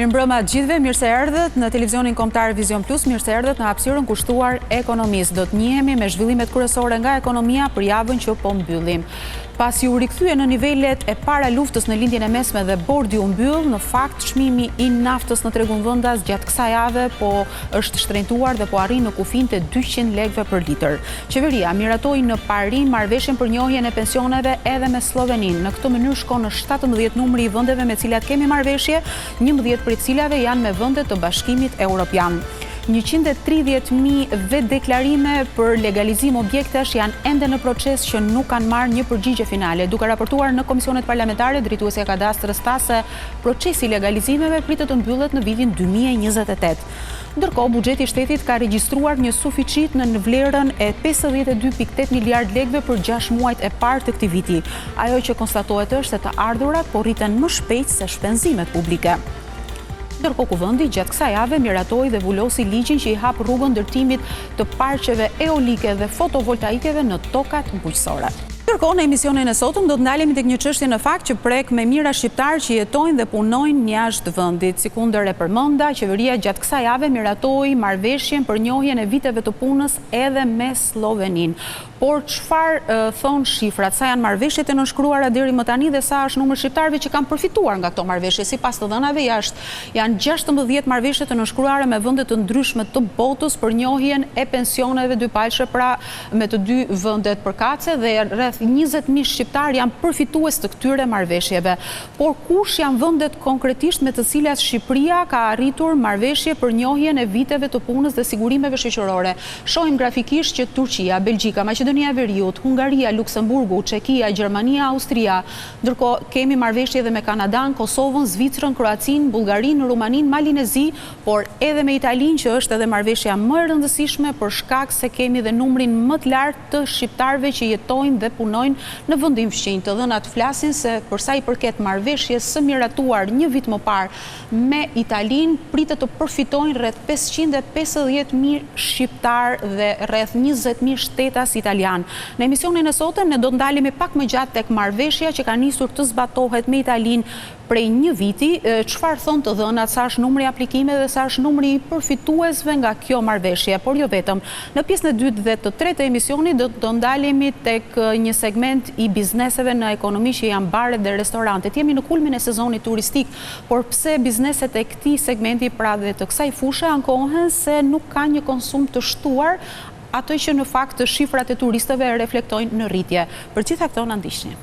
Mirëmbrëma gjithëve, mirë se erdhët në televizionin kombëtar Vision Plus, mirë se erdhët në hapësirën kushtuar ekonomisë. Do të njihemi me zhvillimet kryesore nga ekonomia për javën që po mbyllim. Pasi u rikthye në nivelet e para luftës në lindjen e mesme dhe bordi u mbyll, në fakt çmimi i naftës në tregun vendas gjatë kësaj jave po është shtrenjtuar dhe po arrin në kufin të 200 lekëve për litër. Qeveria miratoi në parim marrëveshjen për njohjen e pensioneve edhe me Sloveninë. Në këtë mënyrë shkon në 17 numri i vendeve me cilat kemi marrëveshje, 11 prej cilave janë me vende të Bashkimit Evropian. 130.000 vetë deklarime për legalizim objektesh janë ende në proces që nuk kanë marrë një përgjigje finale. Duke raportuar në komisionet parlamentare, drejtuesja e kadastrës tha se procesi i legalizimeve pritet të mbyllet në vitin 2028. Ndërkohë, buxheti i shtetit ka regjistruar një suficit në vlerën e 52.8 miliard lekëve për 6 muajt e parë të këtij viti. Ajo që konstatohet është se të ardhurat po rriten më shpejt se shpenzimet publike. Ndërkohë, Kuvendi gjatë kësaj jave miratoi dhe vulosi ligjin që i hap rrugën ndërtimit të parqeve eolike dhe fotovoltaikeve në tokat bujqësore. Ndërkohë, në emisionin e sotëm do të ndalemi tek një çështje në fakt që prek me mira shqiptarë që jetojnë dhe punojnë jashtë vendit. Sikundër e përmenda, qeveria gjatë kësaj jave miratoi marrëveshjen për njohjen e viteve të punës edhe me Sloveninë. Por çfarë thon shifrat, sa janë marrëveshjet e nënshkruara deri më tani dhe sa është numri shqiptarëve që kanë përfituar nga këto marrëveshje? Sipas të dhënave janë 16 marrëveshje të nënshkruara me vende të ndryshme të botës për njohjen e pensioneve dypalëshe, pra me të dy vendet përkatëse, dhe rreth 20.000 shqiptarë janë përfitues të këtyre marrëveshjeve. Por kush janë vendet konkretisht me të cilat Shqipëria ka arritur marrëveshje për njohjen e viteve të punës dhe sigurimeve shoqërore? Shohim grafikisht që Turqia, Belgjika, Maqedonia e Veriut, Hungaria, Luksemburgu, Çekia, Gjermania, Austria. Ndërkohë kemi marrëveshje edhe me Kanadan, Kosovën, Zvicrën, Kroacinë, Bullgarinë, Rumaninë, Malinezi, por edhe me Italinë, që është edhe marrëveshja më e rëndësishme për shkak se kemi dhe numrin më të lartë të shqiptarëve që jetojnë dhe punojnë në vendin fqinj. Të dhënat flasin se për sa i përket marrëveshjes së miratuar një vit më parë me Italinë, pritet të përfitojnë rreth 550.000 shqiptarë dhe rreth 20.000 shtetas italian. Në emisionin e sotëm ne do të ndalemi pak më gjatë tek marrëveshja që ka nisur të zbatohet me Italinë prej një viti. Çfarë thon të dhënat, sa është numri i aplikimeve dhe sa është numri i përfituesve nga kjo marrëveshje? Por jo vetëm. Në pjesën e dytë dhe të tretë të emisionit do të ndalemi tek një segment i bizneseve në ekonomi që janë baret dhe restorantet. Jemi në kulmin e sezonit turistik, por pse bizneset e këtij segmenti, pra dhe të kësaj fushe, ankohen se nuk ka një konsum të shtuar, ato që në fakt shifrat e turistëve reflektojnë në rritje. Për gjitha këto na ndiqni.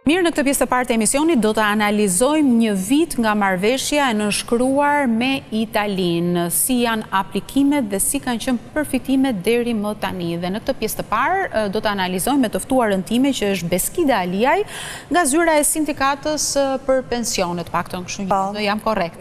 Mirë, në këtë pjesë të parë të emisionit do të analizojmë një vit nga marrëveshja e nënshkruar me Italinë, si janë aplikimet dhe si kanë qenë përfitimet deri më tani. Dhe në këtë pjesë të parë do të analizojmë me të ftuarën time që është Beskida Aliaj, nga zyra e sindikatës për pensionet, paktën kështu një jam korrekt.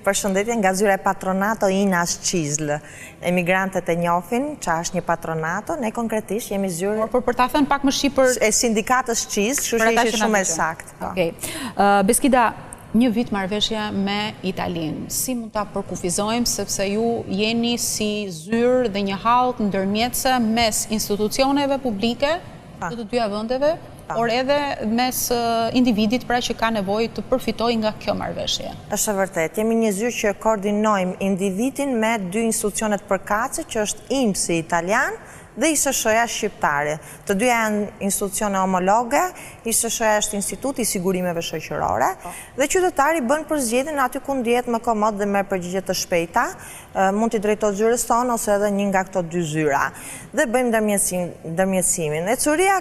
Përshëndetje, nga zyra e patronato Inas Qizl. Emigrantët e njohin që është një patronato, ne konkretisht jemi zyrë... Për ta thënë pak më shqipër... E sindikatës Qizl, kështu që ishte shumë e saktë. Beskida, një vit marrëveshje me Italinë. Si mund ta përkufizojmë, sepse ju jeni si zyrë dhe një hall ndërmjetëse mes institucioneve publike të të dyja vendeve, por edhe mes individit, pra, që ka nevojë të përfitojë nga kjo marrëveshje. Është vërtet, jemi një zyrë që koordinojmë individin me dy institucionet përkatëse, që është INPS italian dhe ISSH-ja shqiptare. Të dyja janë institucione homologe, ISSH-ja është Instituti i Sigurimeve Shoqërore, dhe qytetari bën përzgjedhjen aty ku ndihet më komod dhe merr përgjigje të shpejta, mund t'i drejtohet zyrës tonë ose edhe një nga këto dy zyra. Dhe bëjmë ndërmjetësimin. Ecuria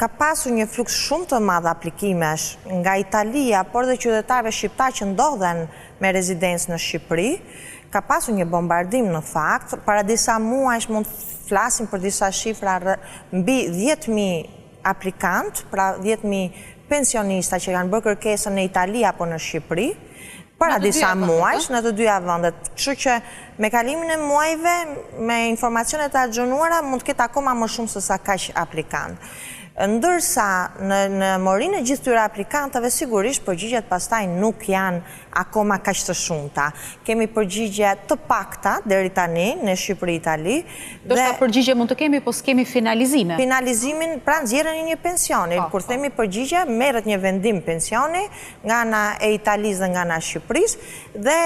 ka pasur një fluks shumë të madh aplikimesh nga Italia, por dhe qytetarëve shqiptar që ndodhen me rezidencë në Shqipëri. Ka pasur një bombardim në fakt, para disa muajsh mund flasim për disa shifra mbi 10.000 aplikant, pra 10.000 pensionista që kanë bërë kërkesën në Itali apo në Shqipëri, para disa muajsh në të dyja vendet. Kështu që me kalimin e muajve, me informacionet e agjonuara, mund të ketë akoma më shumë se sa kaq aplikant. Ndërsa në morinë e gjithë tyre aplikantëve sigurisht përgjigjet pastaj nuk janë akoma kaq të shumta. Kemi përgjigje të pakta deri tani në Shqipëri, Itali. Do shta përgjigje mund të kemi, po s'kemi finalizime. Finalizimin, pra nxjerrjen e një pensioni. Kur themi përgjigje, merret një vendim pensioni nga ana e Italisë dhe nga ana e Shqipërisë dhe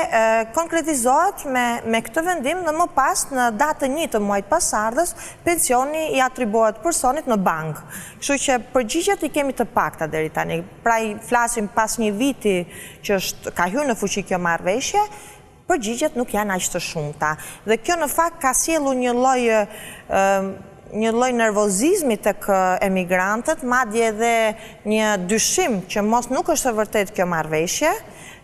konkretizohet me këtë vendim dhe më pas në datën 1 të muajit pasardhës pensioni i atribuohet personit në bankë. Kështu që përgjigjet i kemi të pakta deri tani. Pra i flasim pas një viti që ka hyrë në fuqi kjo marrëveshje, përgjigjet nuk janë aq të shumta. Dhe kjo në fakt ka sjellur një lloj nervozizmi tek emigrantët, madje edhe një dyshim që mos nuk është e vërtet kjo marrëveshje.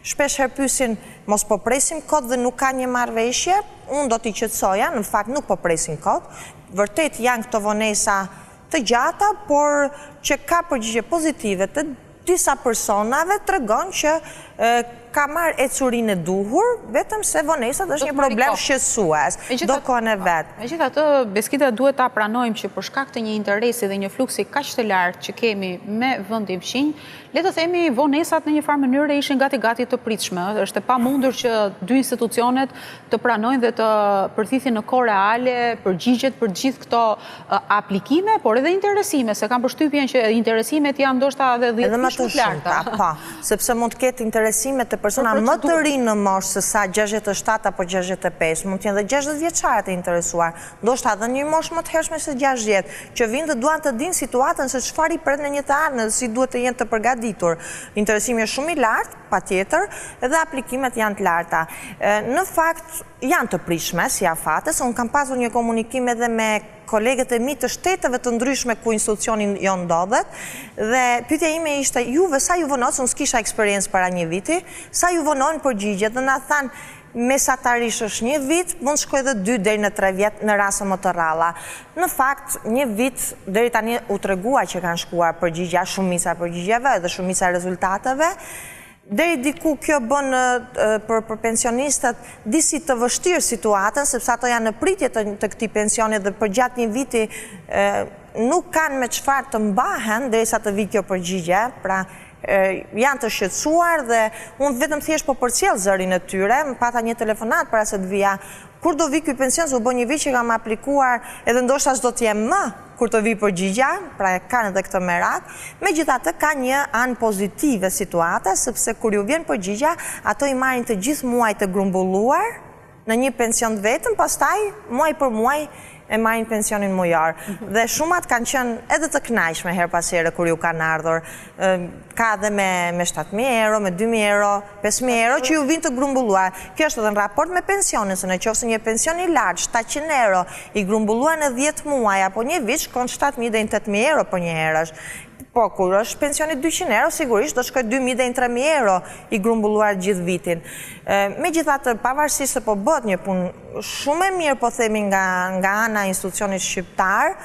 Shpesh herë pyesin, mos po presim kot dhe nuk ka një marrëveshje? Unë do t'i qetësoja, në fakt nuk po presin kot. Vërtet janë këto vonesa të gjata, por që ka përgjigje pozitive të disa personave tregon që ka marrë ecurinë e duhur, vetëm se vonesat është një problem shqetësues, do kohën e vet. Megjithatë, Beskida duhet ta pranojmë që për shkak të një interesi dhe një fluksi kaq të lartë që kemi me vendin fqinj, le të themi vonesat në një farë mënyrë ishin gati të pritshme. Është e pamundur që dy institucionet të pranojnë dhe të përthithin në kohë reale përgjigjet për gjithë këto aplikime, por edhe interesime, se kam përshtypjen që interesimet janë ndoshta edhe 10 më të larta. Po, sepse mund të ketë interesime të persona më të rinë në moshë se sa 67 apo 65, mund të jenë dhe 60 vjeçare të interesuar, ndoshta edhe një moshë më të hershme se 60, që vinë dhe duan të dinë situatën se çfarë i pret në një të ardhmen dhe si duhet të jenë të përgatitur. Interesimi është shumë i lartë, patjetër, edhe aplikimet janë të larta. Në fakt janë të prishme si afates, unë kam pasur një komunikim edhe me kolegët e mi të shteteve të ndryshme ku institucionin jo ndodhet, dhe pyetja ime ishte, juve sa ju vonon, se unë s'kisha eksperiencë para një viti, sa ju vonon përgjigjet, dhe na thanë mesatarisht është një vit, mund shkoj edhe 2 deri në 3 vjet në raste më të rralla. Në fakt, një vit deri tani u tregua që kanë shkuar përgjigja, shumica e përgjigjeve dhe shumica e rezultateve. Deri diku kjo bën për pensionistët disi të vështirë situatën, sepse ato janë në pritje të këtij pensioni dhe për gjatë një viti nuk kanë me çfarë të mbahen derisa të vijë kjo përgjigje, pra janë të shqetësuar dhe unë vetëm thjesht po përcjell zërin e tyre, më pata një telefonat para se të vija. Kur do vi ky pension, se u bë një vit që kam aplikuar, edhe ndoshta s'do të jem më kur të vi përgjigja, pra kanë edhe këtë merak. Megjithatë ka një anë pozitive situata, sepse kur ju vjen përgjigja, ato i marrin të gjithë muajt të grumbulluar në një pension vetëm, pastaj muaj për muaj e marrin pensionin mujor. Dhe shumat kanë qenë edhe të kënaqshme her pas here kur ju kanë ardhur. Ka edhe me 7.000 euro, me 2.000 euro, 5.000 euro që ju vinë të grumbulluar. Kjo është edhe në raport me pensionin, se në qoftë një pension i lartë, 700 euro, i grumbulluar në 10 muaj, apo një vit, shkon 7.000 dhe 8.000 euro për një herësh. Po, kur është pensionit 200 euro, sigurisht do shkoj 2.000 dhe 3.000 euro i grumbulluar gjithë vitin. Megjithatë, pavarësisht se po bëhet një punë shumë e mirë, po themi nga ana e institucionit shqiptar,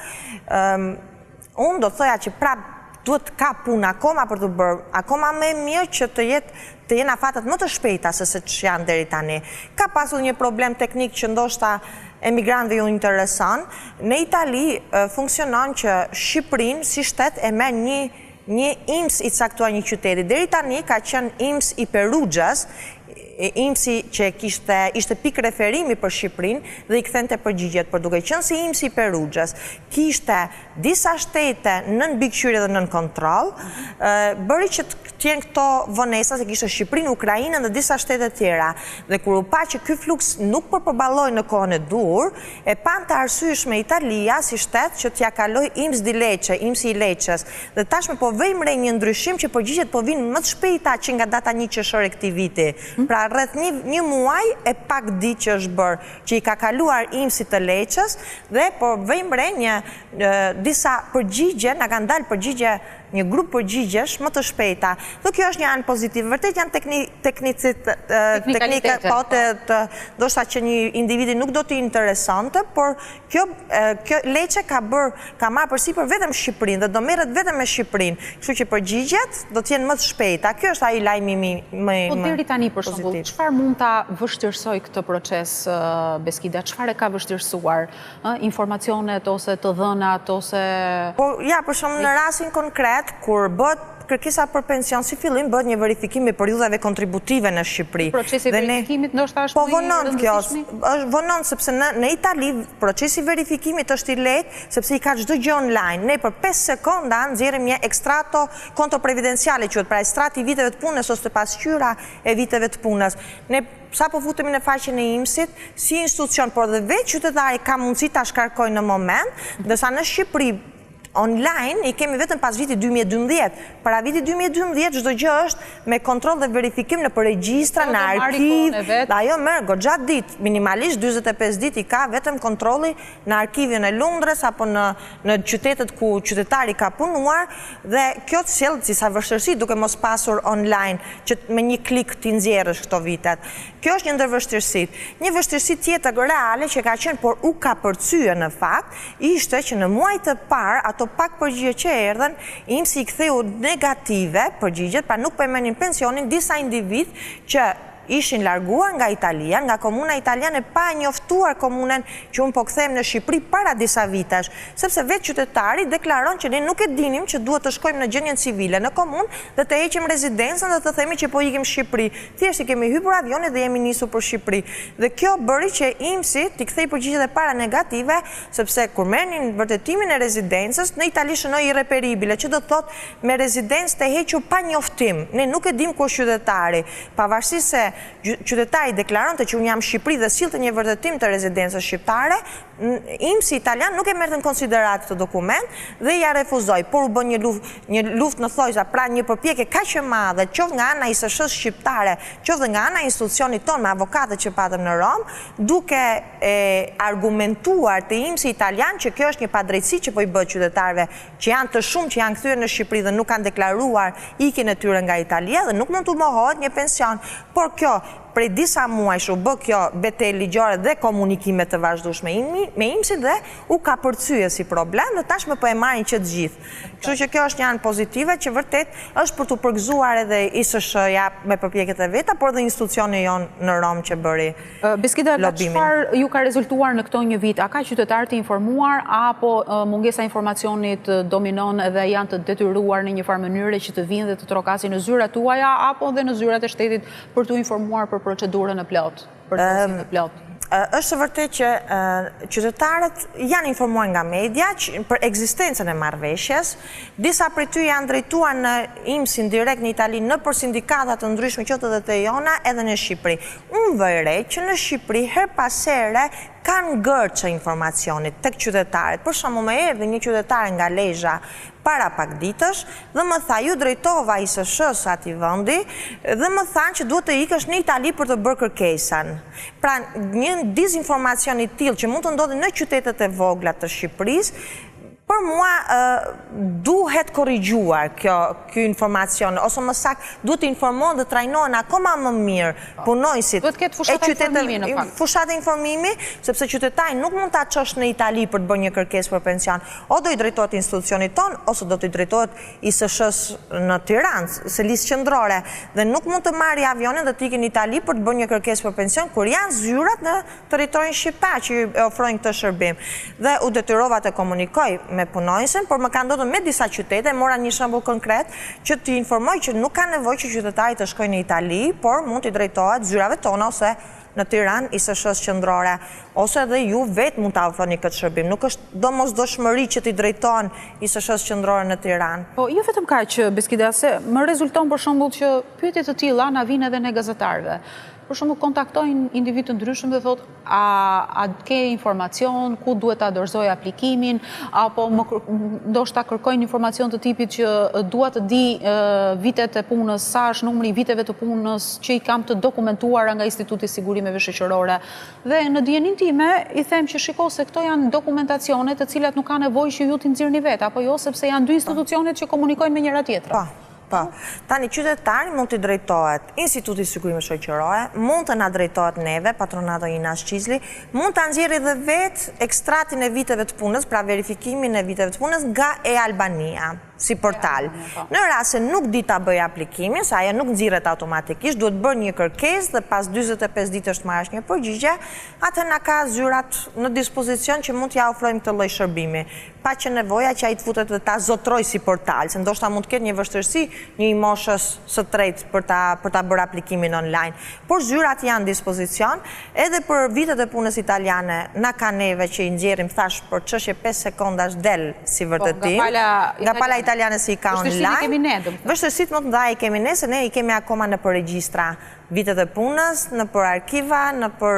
unë do thoja që prap duhet ka punë akoma për të bërë, akoma më mirë që të jenë afatet më të shpejta se që janë deri tani. Ka pasur një problem teknik që ndoshta emigrantëve ju intereson. Në Itali funksionon që Shqipërinë si shtet e merr një IMS i caktuar një qyteti. Deri tani ka qenë IMS i Perugjës, IMS-i që ishte pikë referimi për Shqipërinë dhe i kthente përgjigjet, por duke qenë si IMS-i Perugjës kishte disa shtete nën mbikëqyrje dhe nën kontroll, bëri që të jenë këto vonesa, se kishte Shqipërinë, Ukrainën dhe disa shtete tjera. Dhe kur u pa që ky fluks nuk përballoi në kohën e dur, e pan të arsyeshme Italia si shtet që t'ja kaloj IMS di Lecce, IMS-i i Lecces. Dhe tashmë po vëjmë re një ndryshim që përgjigjet po vinë më të shpejta që nga data 1 qershor e këtij viti. Pra rreth një muaj e pak ditë që është bërë, që i ka kaluar IMS-i të Lecces dhe po vëjmë re disa përgjigje, na kanë dalë përgjigje, një grup përgjigjesh më të shpejta. Dhe kjo është një anë pozitive. Vërtet janë teknikat ndoshta që një individi nuk do t'i interesante, por kjo Lecce ka marrë përsipër vetëm Shqipërinë dhe do merret vetëm me Shqipërinë. Kështu që përgjigjet do të jenë më të shpejta. Kjo është ai lajmi më pozitiv. Po deri tani për shembull, çfarë mund ta vështirësoj këtë proces, Beskida? Çfarë ka vështirësuar? Informacionet ose të dhënat ose po ja, për shembull në rastin konkret vërtet, kur bët kërkesa për pension, si fillim bëhet një verifikim i periudhave kontributive në Shqipëri. Procesi verifikimit ndoshta është më i rëndësishëm? Vonon, sepse në Itali procesi verifikimit është i lehtë, sepse i ka çdo gjë online. Ne për 5 sekonda nxjerrim një ekstrato konto previdenciale, quhet pra ekstrati i viteve të punës ose pasqyra e viteve të punës. Ne sa po futemi në faqen e INPS-it, si institucion, por dhe vetë qytetari ka mundësi ta shkarkojë në moment, ndërsa në Shqipëri online i kemi vetëm pas vitit 2012. Para vitit 2012 çdo gjë është me kontroll dhe verifikim në regjistra, në arkiv. Ajo merr goxha ditë, minimalisht 45 ditë i ka vetëm kontrolli në arkivin e Lundrës apo në qytetet ku qytetari ka punuar, dhe kjo të sjell disa vështirësi duke mos pasur online që me një klik ti nxjerrësh këto vitet. Kjo është një ndër vështirësitë. Një vështirësi tjetër reale që ka qenë por u ka përcyer në fakt, ishte që në muajt e parë ato pak përgjigje që erdhen, INPS i ktheu negative përgjigjet, pra nuk përmenin pensionin disa individ që ishin larguar nga Italia, nga komuna italiane, pa njoftuar komunën që unë po kthehem në Shqipëri para disa vitesh, sepse vetë qytetari deklaron që ne nuk e dinim që duhet të shkojmë në gjendjen civile në komunë dhe të heqim rezidencën dhe të themi që po ikim Shqipëri. Thjesht i kemi hyrë avionit dhe jemi nisur për Shqipëri. Dhe kjo bëri që INPS-i t'i kthej përgjigjet e para negative, sepse kur merrnin vërtetimin e rezidencës, në Itali shënoi irreperibile, që do të thotë me rezidencë të hequr pa njoftim. Ne nuk e dim kush qytetari, pavarësisht se qytetari deklaronte që unë jam Shqipëri dhe sillte një vërtetim të rezidencës shqiptare, INPS-i italian nuk e merrte në konsiderat këtë dokument dhe ja refuzoi, por u bë një luftë në thojza, pra një përpjekje kaq e madhe, qoftë nga ana ISSH shqiptare, qoftë nga ana e institucionit tonë me avokatët që patëm në Rom, duke argumentuar te INPS-i italian që kjo është një padrejtësi që po i bëhet qytetarëve që janë të shumë që janë kthyer në Shqipëri dhe nuk kanë deklaruar ikjen e tyre nga Italia dhe nuk mund të mohohet një pension. Por kjo prej disa muajsh u bë kjo betejë ligjore dhe komunikime të vazhdueshme me INPS-in dhe u ka përcyer si problem dhe tashmë po e marrin që të gjithë. Kështu që kjo është një anë pozitive që vërtet është për të përgëzuar edhe ISSH-ja me përpjekjet e veta, por dhe institucioni jonë në Rom që bëri Beskida, çfarë ju ka rezultuar në këto një vit? A ka qytetarë të informuar apo mungesa e informacionit dominon dhe janë të detyruar në një farë mënyrë që të vinë dhe të trokasin në zyrat tuaja apo dhe në zyrat e shtetit për të informuar për procedurën e plot, për procesin e plot? Është vërtet që qytetarët janë informuar nga media për ekzistencën e marrëveshjes. Disa prej tyre janë drejtuar në INPS-in direkt në Itali në për sindikata të ndryshme qoftë edhe te jona edhe në Shqipëri. Unë vëj re që në Shqipëri her pas here kanë gërçë informacionit tek qytetarët. Për shembull, më erdhi një qytetare nga Lezhë para pak ditësh dhe më tha, ju drejtova ISSH-s atij vendi dhe më thanë që duhet të ikësh në Itali për të bërë kërkesën. Pra, një dizinformacion i tillë që mund të ndodhi në qytetet e vogla të Shqipërisë, për mua duhet korrigjuar kjo informacion, ose më saktë duhet të informohen dhe trajnohen akoma më mirë punojësit duhet ketë fushat e informimi në fakt. Fushat e informimi, sepse qytetari nuk mund ta çosh në Itali për të bërë një kërkesë për pension. O do i drejtohet institucionit ton, ose do të drejtohet ISSH-s në Tiranë, se listë qendrore, dhe nuk mund të marrë avionin dhe të ikë në Itali për të bërë një kërkesë për pension kur janë zyrat në territorin shqiptar që e ofrojnë këtë shërbim. Dhe u detyrova të komunikoj me punojësin, por më ka ndodhur me disa qytete, mora një shembull konkret që t'i informoj që nuk ka nevojë që qytetari të shkojë në Itali, por mund t'i drejtohet zyrave tona ose në Tiranë ISSH-s qendrore, ose edhe ju vetë mund ta ofroni këtë shërbim. Nuk është domosdoshmëri që t'i drejtohen ISSH-s qendrore në Tiranë. Po, jo vetëm kaq, Beskida, se më rezulton për shembull që pyetje të tilla na vinë edhe nga gazetarëve. Për shembull, kontaktojnë individ të ndryshëm dhe thotë, a ke informacion, ku duhet ta dorëzoj aplikimin, apo ndoshta kërkojnë informacion të tipit që dua të di vitet e punës, sa është numri i viteve të punës që i kam të dokumentuara nga Instituti i Sigurimeve Shoqërore. Dhe në dijenin time i them që shiko se këto janë dokumentacione të cilat nuk ka nevojë që ju t'i nxirrni vetë, apo jo, sepse janë dy institucionet që komunikojnë me njëra tjetrën. Po, tani qytetari mund t'i drejtohet Instituti i Sigurimeve Shoqërore, mund të na drejtohet neve, Patronato Inas Qizli, mund ta nxjerrë edhe vetë ekstratin e viteve të punës, pra verifikimin e viteve të punës nga e Albania. si portal. Në rast se nuk di ta bëj aplikimin, se ajo nuk nxirret automatikisht, duhet bërë një kërkesë dhe pas 45 ditësh të marrësh një përgjigje, atë na ka zyrat në dispozicion që mund t'ja ofrojmë këtë lloj shërbimi. Pa që nevoja që ai të futet dhe ta zotroj si portal, se ndoshta mund të ketë një vështirësi një moshës së tretë për ta bërë aplikimin online. Por zyrat janë në dispozicion, edhe për vitet e punës italiane, na ka neve që i nxjerrim thash për çështje 5 sekondash del si vërtetim. Nga pala italiane si i ka online. Vështirësitë më të mëdha i kemi ne, se ne i kemi akoma në për regjistra vitet e punës, në për arkiva, në për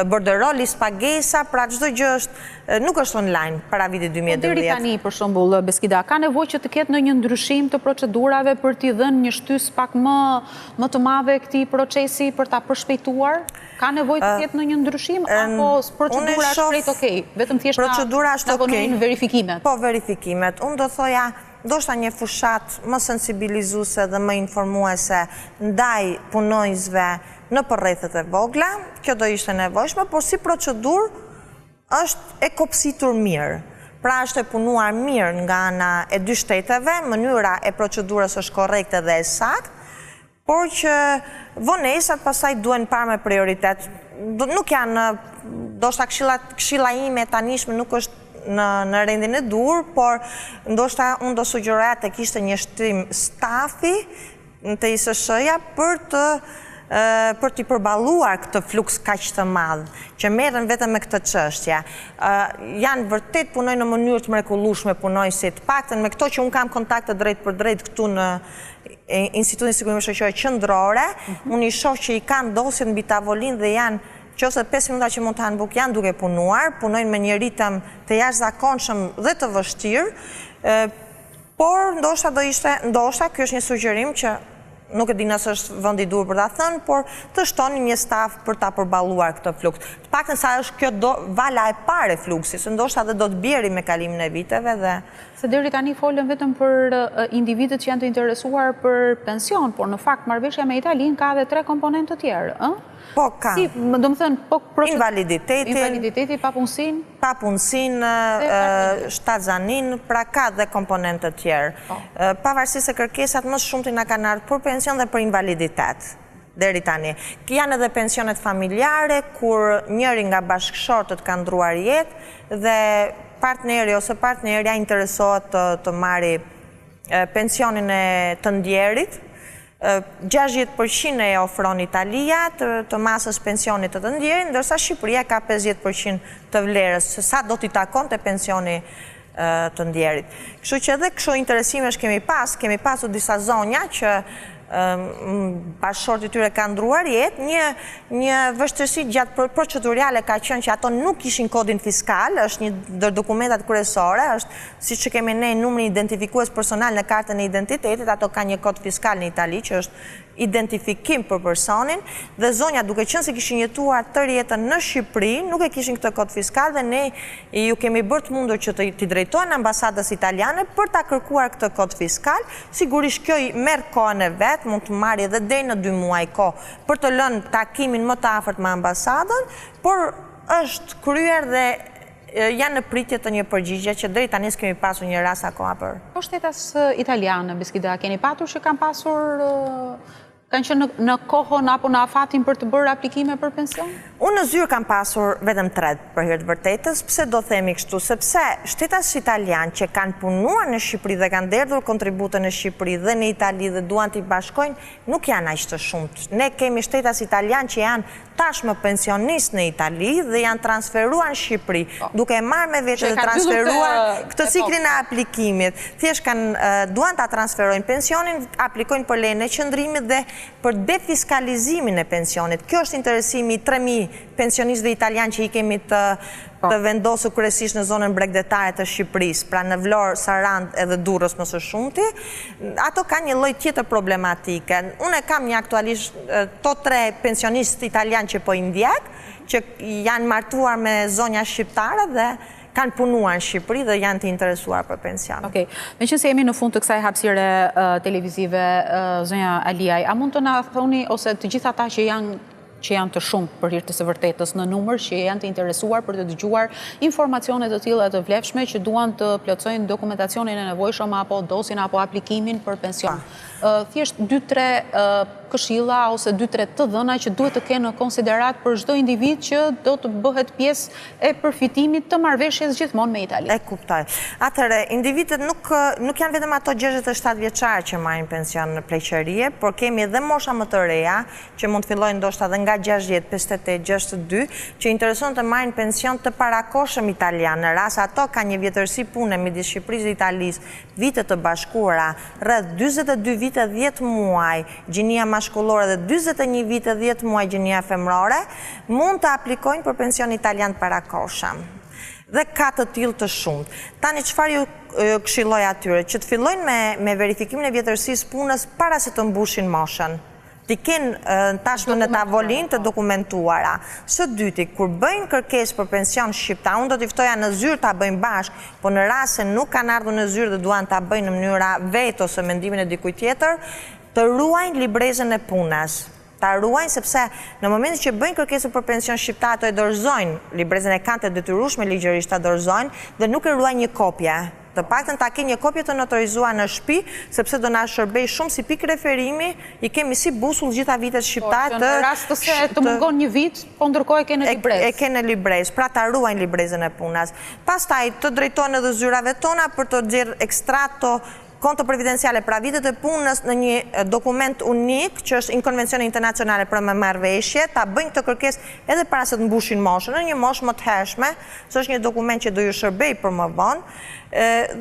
borderoli, spagesa, pra çdo gjë nuk është online para vitit 2012. Deri tani, për shembull, Beskida, ka nevojë që të ketë në një ndryshim të procedurave për t'i dhënë një shtys pak më të madhe këtij procesi për ta përshpejtuar? Ka nevojë të ketë në një ndryshim apo procedura është krejt okej? Vetëm thjesht procedura është okej. Verifikimet. Po, verifikimet. Unë do thoja ndoshta një fushat më sensibilizuese dhe më informuese ndaj punonjësve në përrethët e vogla, kjo do ishte nevojshme, por si procedurë është e kopsitur mirë. Pra është e punuar mirë nga ana e dy shteteve, mënyra e procedurës është korrekte dhe e saktë, por që vonesat pastaj duhen parë me prioritet. Nuk janë, ndoshta këshilla ime tanishme nuk është në rendin e dur, por ndoshta unë do sugjeroja të kishte një shtrim stafi të ISSH-ja për t'i përballuar këtë fluks kaq të madh, që merren vetëm me këtë çështje. Janë vërtet punojnë në mënyrë të mrekullueshme punonjësit, paktën me këto që unë kam kontakte drejt për drejt këtu në Institutin e Sigurimit Shoqëror Qendrore, unë i shoh që i kanë dosjet mbi tavolinë dhe janë qoftë 5 minuta që mund të hanë bukë janë duke punuar, punojnë me një ritëm të jashtëzakonshëm dhe të vështirë, por ndoshta ky është një sugjerim që nuk e di nëse është vendi i dur për ta thënë, por të shtoni një staf për ta përballuar këtë fluks. Të paktën sa është kjo vala e parë e fluksit, se ndoshta dhe do të bjerë me kalimin e viteve dhe se deri tani folën vetëm për individët që janë të interesuar për pension, por në fakt marrëveshja me Italinë ka edhe 3 komponentë të tjerë, ëh? Po ka. Si, do të thënë, invaliditeti, papunësinë, shtatzanin, pra ka dhe komponentë të tjerë. Pavarësisht se kërkesat më shumë na kanë ardhur për pension dhe për invaliditet. Deri tani. Janë edhe pensionet familjare, kur njëri nga bashkëshortët ka ndruar jetë dhe partneri ose partnerja interesohet të marri pensionin e të ndjerit. 60% e ofron Italia të masës pensionit të ndjerit, ndërsa Shqipëria ka 50% të vlerës, se sa do t'i takonte pensioni të ndjerit. Kështu që edhe kështu interesimesh kemi pasur disa zonja që bashkëshorti tyre ka ndruar jetë, një vështirësi gjatë procedurale ka qenë që ato nuk ishin kodin fiskal, është një ndër dokumentat kryesore, është siç që kemi ne numrin identifikues personal në kartën e identitetit, ato ka një kod fiskal në Itali që është identifikim për personin, dhe zonja duke qenë se kishin jetuar tërë jetën në Shqipëri, nuk e kishin këtë kod fiskal dhe ne ju kemi bërë të mundur që t'i drejtojnë ambasadës italiane për ta kërkuar këtë kod fiskal. Sigurisht kjo i merr kohën e vet, mund të marrë edhe deri në 2 muaj kohë për të lënë takimin më të afërt me ambasadën, por është kryer dhe janë në pritje të një përgjigje që deri tani s'kemi pasur një rast akoma për. Po shtetas italiane, Beskida, keni patur që kanë qenë në kohën apo në afatin për të bërë aplikime për pension? Unë në zyrë kam pasur vetëm 3 për hir të vërtetës, pse do themi kështu, sepse shtetas italian që kanë punuar në Shqipëri dhe kanë derdhur kontributën në Shqipëri dhe në Itali dhe duan t'i bashkojnë, nuk janë aq të shumtë. Ne kemi shtetas italian që janë tashmë pensionistë në Itali dhe janë transferuar në Shqipëri, duke marrë me vete dhe transferuar këtë ciklin e aplikimit. Thjesht duan ta transferojnë pensionin, aplikojnë për lejen e qëndrimit dhe për defiskalizimin e pensionit. Kjo është interesimi i 3.000 pensionistëve italianë që i kemi të vendosur kryesisht në zonën bregdetare të Shqipërisë, pra në Vlorë, Sarandë edhe Durrës më së shumti. Ato kanë një lloj tjetër problematike. Unë kam një aktualisht to 3 pensionistë italianë që po i ndjek, që janë martuar me zonja shqiptare dhe kanë punuar në Shqipëri dhe janë të interesuar për pension. Okej. Meqense jemi në fund të kësaj hapësire televizive, zonja Aliaj, a mund të na thoni ose të gjithë ata që që janë të shumë për hir të së vërtetës në numër, që janë të interesuar për të dëgjuar informacione të tilla të vlefshme që duan të plotësojnë dokumentacionin e nevojshëm apo dosjen apo aplikimin për pension. Thjesht 2-3 këshilla ose 2-3 të dhëna që duhet të kenë në konsiderat për çdo individ që do të bëhet pjesë e përfitimit të marrëveshjes gjithmonë me Itali. E kuptoj. Atëherë, individët nuk janë vetëm ato 67 vjeçar që marrin pension në pleqërie, por kemi edhe mosha më të reja, që mund të fillojnë ndoshta edhe nga 60, 58, 62, që intereson të marrin pension të parakohshëm italian. Në rast ato ka një vjetërsi pune midis Shqipërisë dhe Italisë, vite të bashkuara, rreth 42 vite 10 muaj gjinia mashkullore dhe 41 vite 10 muaj gjinia femrore, mund të aplikojnë për pension italian parakohshëm. Dhe ka të tillë të shumtë. Tani çfarë ju këshilloj atyre? Që të fillojnë me verifikimin e vjetërsisë punës para se të mbushin moshën. T'i kenë tashmën e tavolin të dokumentuara. Së dyti, kur bëjnë kërkesë për pension shqiptar, unë do t'i ftoja në zyrë t'a bëjnë bashkë, po në rast se nuk kanë ardhur në zyrë dhe duan t'a bëjnë në mënyra vetë ose mendimin e dikujt tjetër, të ruajnë librezën e punës. Ta ruajnë sepse në momentin që bëjnë kërkesë për pension shqiptar, ato e dorëzojnë, librezën e kanë të detyrueshme ligjërisht ta dorëzojnë dhe nuk e ruajnë një kopje. Të paktën ta kenë një kopje të notorizuar në shtëpi, sepse do na shërbej shumë si pikë referimi, i kemi si busull gjitha vitet shqiptare në rast se të mungon një vit, po ndërkohë e kenë librezë. E kenë librezë, pra ta ruajnë librezën e punës. Pastaj të drejtohen edhe zyrave tona për të nxjerrë ekstrato konto previdenciale, pra vitet e punës në një dokument unik që është në konvencione internacionale për marrëveshje, ta bëjnë këtë kërkesë edhe para se të mbushin moshën, në një moshë më të hershme, se është një dokument që do ju shërbej për më vonë,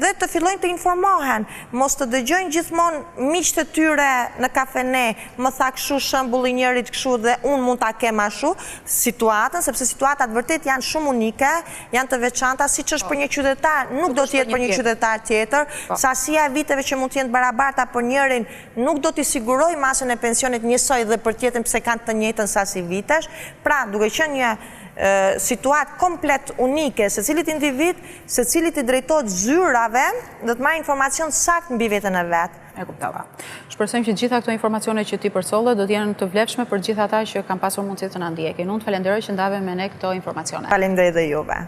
dhe të fillojnë të informohen, mos të dëgjojnë gjithmonë miqtë e tyre në kafene, më tha kështu shembull i njërit kështu dhe unë mund ta kem ashtu situatën, sepse situatat vërtet janë shumë unike, janë të veçanta, siç është për një qytetar, nuk do të jetë për një qytetar tjetër, sasia e viteve që mund të jenë barabarta për njërin nuk do t'i sigurojë masën e pensionit njësoj dhe për tjetrin pse kanë të njëjtën sasi vitesh. Pra, duke qenë një situatë komplet unike, se cilit individ, se cilit i drejtohet zyrave, dhe të marrë informacion sakt mbi veten e vet. E kuptova. Shpresojmë që gjitha këto informacione që ti përcolle do të jenë të vlefshme për gjithë ata që kanë pasur mundësi të na ndjekin. Unë të falenderoj që ndave me ne këto informacione. Falenderoj dhe juve.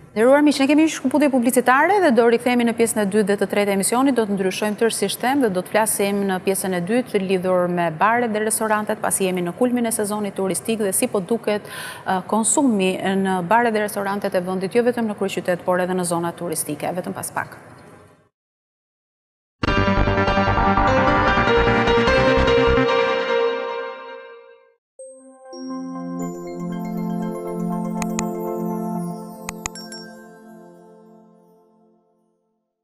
Nderuar miq, ne kemi një shkëputje publicitare dhe do rikthehemi në pjesën e dytë dhe të tretë e emisionit, do të ndryshojmë tërësisht temë dhe do të flasim në pjesën e dytë lidhur me baret dhe restorantet, pasi jemi në kulmin e sezonit turistik dhe si po duket konsumi në baret dhe restorantet e vendit, jo vetëm në kryeqytet, por edhe në zonat turistike, vetëm pas pak.